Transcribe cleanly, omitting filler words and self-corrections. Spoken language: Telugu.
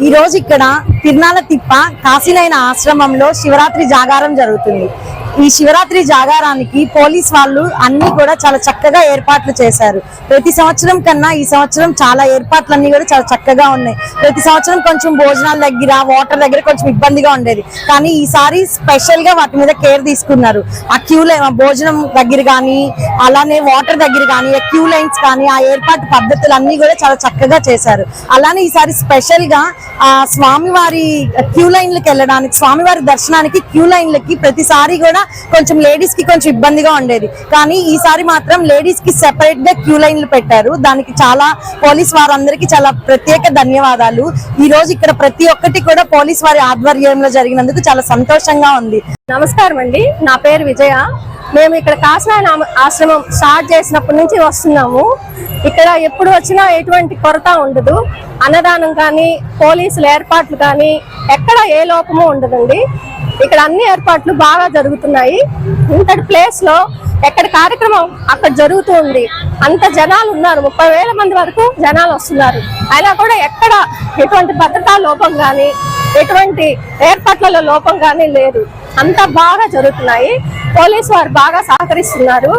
ఈ రోజు ఇక్కడ తిర్నాల తిప్ప కాశీనైన ఆశ్రమంలో శివరాత్రి జాగారం జరుగుతుంది. ఈ శివరాత్రి జాగారానికి పోలీస్ వాళ్ళు అన్ని కూడా చాలా చక్కగా ఏర్పాట్లు చేశారు. ప్రతి సంవత్సరం కన్నా ఈ సంవత్సరం చాలా ఏర్పాట్లన్నీ కూడా చాలా చక్కగా ఉన్నాయి. ప్రతి సంవత్సరం కొంచెం భోజనాల దగ్గర వాటర్ దగ్గర కొంచెం ఇబ్బందిగా ఉండేది, కానీ ఈసారి స్పెషల్ గా వాటి మీద కేర్ తీసుకున్నారు. ఆ భోజనం దగ్గర కానీ అలానే వాటర్ దగ్గర కానీ క్యూ లైన్స్ కానీ ఆ ఏర్పాటు పద్ధతులు అన్ని కూడా చాలా చక్కగా చేశారు. అలానే ఈసారి స్పెషల్ గా ఆ స్వామివారి క్యూ లైన్లకు వెళ్ళడానికి, స్వామివారి దర్శనానికి క్యూ లైన్లకి ప్రతిసారి కూడా కొంచెం లేడీస్ కి కొంచెం ఇబ్బందిగా ఉండేది, కానీ ఈసారి మాత్రం లేడీస్ కి సెపరేట్ గా క్యూ లైన్లు పెట్టారు. దానికి చాలా పోలీస్ వారందరికీ చాలా ప్రత్యేక ధన్యవాదాలు. ఈ రోజు ఇక్కడ ప్రతి ఒక్కటి కూడా పోలీస్ వారి ఆధ్వర్యంలో జరిగినందుకు చాలా సంతోషంగా ఉంది. నమస్కారం అండి, నా పేరు విజయ. మేము ఇక్కడ కాశీనాయన ఆశ్రమం స్టార్ట్ చేసినప్పటి నుంచి వస్తున్నాము. ఇక్కడ ఎప్పుడు వచ్చినా ఎటువంటి కొరత ఉండదు. అన్నదానం కానీ పోలీసుల ఏర్పాట్లు కానీ ఎక్కడ ఏ లోపము ఉండదండి. ఇక్కడ అన్ని ఏర్పాట్లు బాగా జరుగుతున్నాయి. ఇంతటి ప్లేస్ లో ఎక్కడ కార్యక్రమం అక్కడ జరుగుతూ ఉంది. అంత జనాలు ఉన్నారు, 30,000 మంది వరకు జనాలు వస్తున్నారు. అయినా కూడా ఎక్కడ ఎటువంటి భద్రతా లోపం కానీ ఎటువంటి ఏర్పాట్లలో లోపం కానీ లేదు. అంతా బాగా జరుగుతున్నాయి. పోలీసు వారు బాగా సహకరిస్తున్నారు.